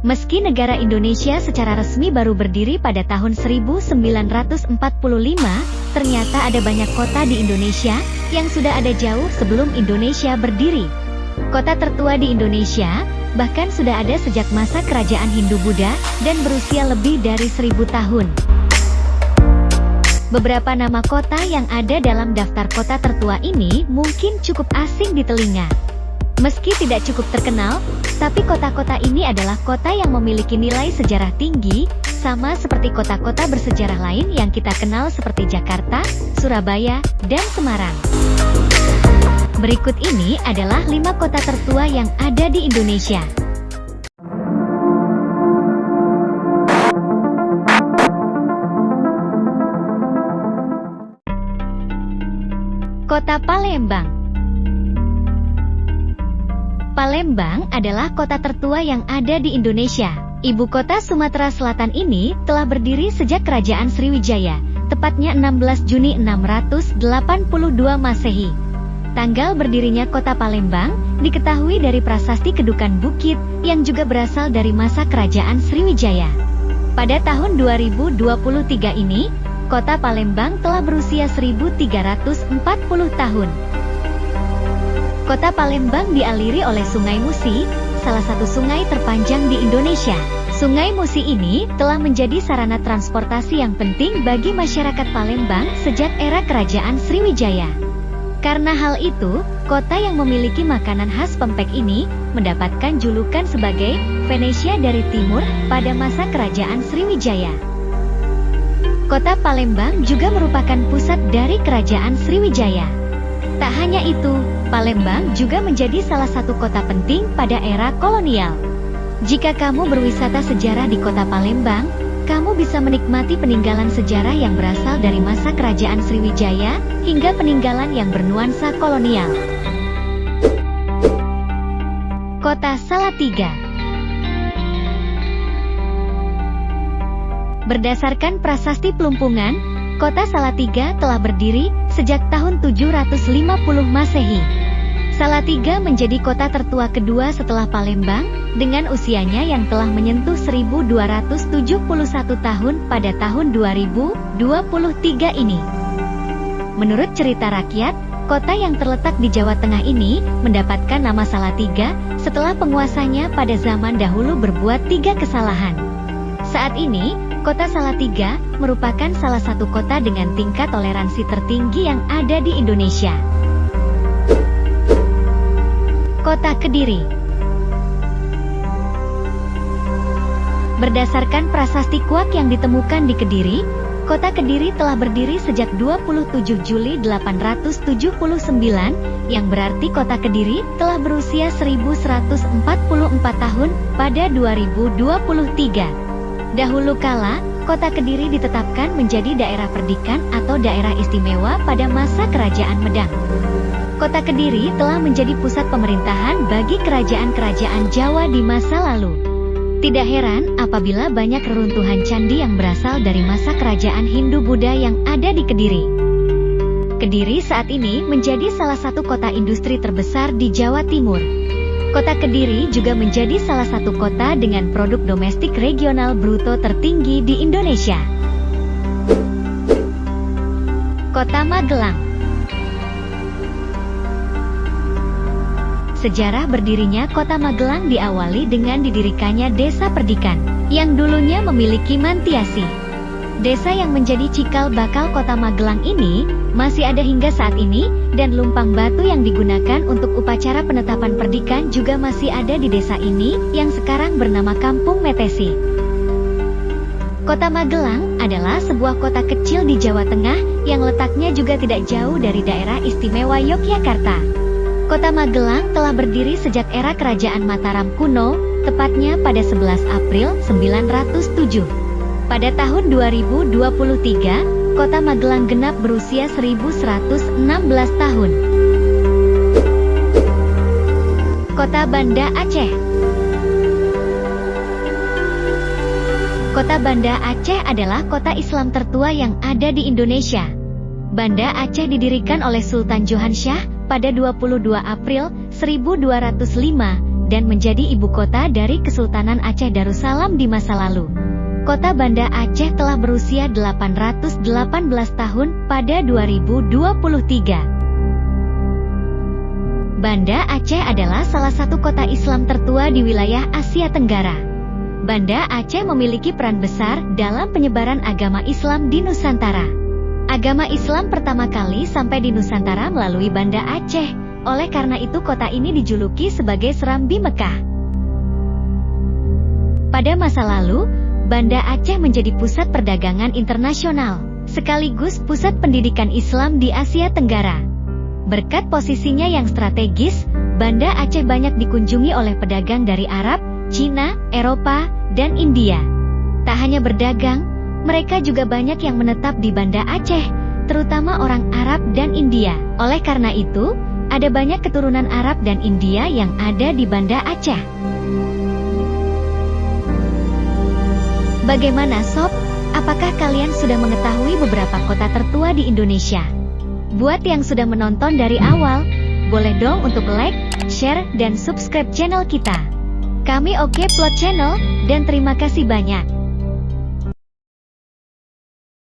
Meski negara Indonesia secara resmi baru berdiri pada tahun 1945, ternyata ada banyak kota di Indonesia yang sudah ada jauh sebelum Indonesia berdiri. Kota tertua di Indonesia bahkan sudah ada sejak masa kerajaan Hindu-Buddha dan berusia lebih dari 1000 tahun. Beberapa nama kota yang ada dalam daftar kota tertua ini mungkin cukup asing di telinga. Meski tidak cukup terkenal, tapi kota-kota ini adalah kota yang memiliki nilai sejarah tinggi, sama seperti kota-kota bersejarah lain yang kita kenal seperti Jakarta, Surabaya, dan Semarang. Berikut ini adalah 5 kota tertua yang ada di Indonesia. Kota Palembang. Palembang adalah kota tertua yang ada di Indonesia. Ibu kota Sumatera Selatan ini telah berdiri sejak Kerajaan Sriwijaya, tepatnya 16 Juni 682 Masehi. Tanggal berdirinya kota Palembang diketahui dari prasasti Kedukan Bukit yang juga berasal dari masa Kerajaan Sriwijaya. Pada tahun 2023 ini, kota Palembang telah berusia 1340 tahun. Kota Palembang dialiri oleh Sungai Musi, salah satu sungai terpanjang di Indonesia. Sungai Musi ini telah menjadi sarana transportasi yang penting bagi masyarakat Palembang sejak era Kerajaan Sriwijaya. Karena hal itu, kota yang memiliki makanan khas pempek ini mendapatkan julukan sebagai Venesia dari Timur pada masa Kerajaan Sriwijaya. Kota Palembang juga merupakan pusat dari Kerajaan Sriwijaya. Tak hanya itu, Palembang juga menjadi salah satu kota penting pada era kolonial. Jika kamu berwisata sejarah di kota Palembang, kamu bisa menikmati peninggalan sejarah yang berasal dari masa Kerajaan Sriwijaya hingga peninggalan yang bernuansa kolonial. Kota Salatiga. Berdasarkan prasasti Plumpungan, kota Salatiga telah berdiri sejak tahun 750 Masehi. Salatiga menjadi kota tertua kedua setelah Palembang, dengan usianya yang telah menyentuh 1271 tahun pada tahun 2023 ini. Menurut cerita rakyat, kota yang terletak di Jawa Tengah ini mendapatkan nama Salatiga setelah penguasanya pada zaman dahulu berbuat 3 kesalahan. Saat ini, kota Salatiga merupakan salah satu kota dengan tingkat toleransi tertinggi yang ada di Indonesia. Kota Kediri. Berdasarkan prasasti kuak yang ditemukan di Kediri, kota Kediri telah berdiri sejak 27 Juli 879, yang berarti kota Kediri telah berusia 1144 tahun pada 2023. Dahulu kala, kota Kediri ditetapkan menjadi daerah perdikan atau daerah istimewa pada masa Kerajaan Medang. Kota Kediri telah menjadi pusat pemerintahan bagi kerajaan-kerajaan Jawa di masa lalu. Tidak heran apabila banyak reruntuhan candi yang berasal dari masa kerajaan Hindu-Buddha yang ada di Kediri. Kediri saat ini menjadi salah satu kota industri terbesar di Jawa Timur. Kota Kediri juga menjadi salah satu kota dengan produk domestik regional bruto tertinggi di Indonesia. Kota Magelang. Sejarah berdirinya kota Magelang diawali dengan didirikannya Desa Perdikan, yang dulunya memiliki mantiasi. Desa yang menjadi cikal bakal kota Magelang ini masih ada hingga saat ini, dan lumpang batu yang digunakan untuk upacara penetapan perdikan juga masih ada di desa ini, yang sekarang bernama Kampung Metesi. Kota Magelang adalah sebuah kota kecil di Jawa Tengah, yang letaknya juga tidak jauh dari daerah istimewa Yogyakarta. Kota Magelang telah berdiri sejak era Kerajaan Mataram kuno, tepatnya pada 11 April 907. Pada tahun 2023, kota Magelang genap berusia 1116 tahun. Kota Banda Aceh. Kota Banda Aceh adalah kota Islam tertua yang ada di Indonesia. Banda Aceh didirikan oleh Sultan Johansyah pada 22 April 1205 dan menjadi ibu kota dari Kesultanan Aceh Darussalam di masa lalu. Kota Banda Aceh telah berusia 818 tahun pada 2023. Banda Aceh adalah salah satu kota Islam tertua di wilayah Asia Tenggara. Banda Aceh memiliki peran besar dalam penyebaran agama Islam di Nusantara. Agama Islam pertama kali sampai di Nusantara melalui Banda Aceh. Oleh karena itu kota ini dijuluki sebagai Serambi Mekah. Pada masa lalu, Banda Aceh menjadi pusat perdagangan internasional, sekaligus pusat pendidikan Islam di Asia Tenggara. Berkat posisinya yang strategis, Banda Aceh banyak dikunjungi oleh pedagang dari Arab, Cina, Eropa, dan India. Tak hanya berdagang, mereka juga banyak yang menetap di Banda Aceh, terutama orang Arab dan India. Oleh karena itu, ada banyak keturunan Arab dan India yang ada di Banda Aceh. Bagaimana sob? Apakah kalian sudah mengetahui beberapa kota tertua di Indonesia? Buat yang sudah menonton dari awal, boleh dong untuk like, share, dan subscribe channel kita. Kami Oke Plot Channel, dan terima kasih banyak.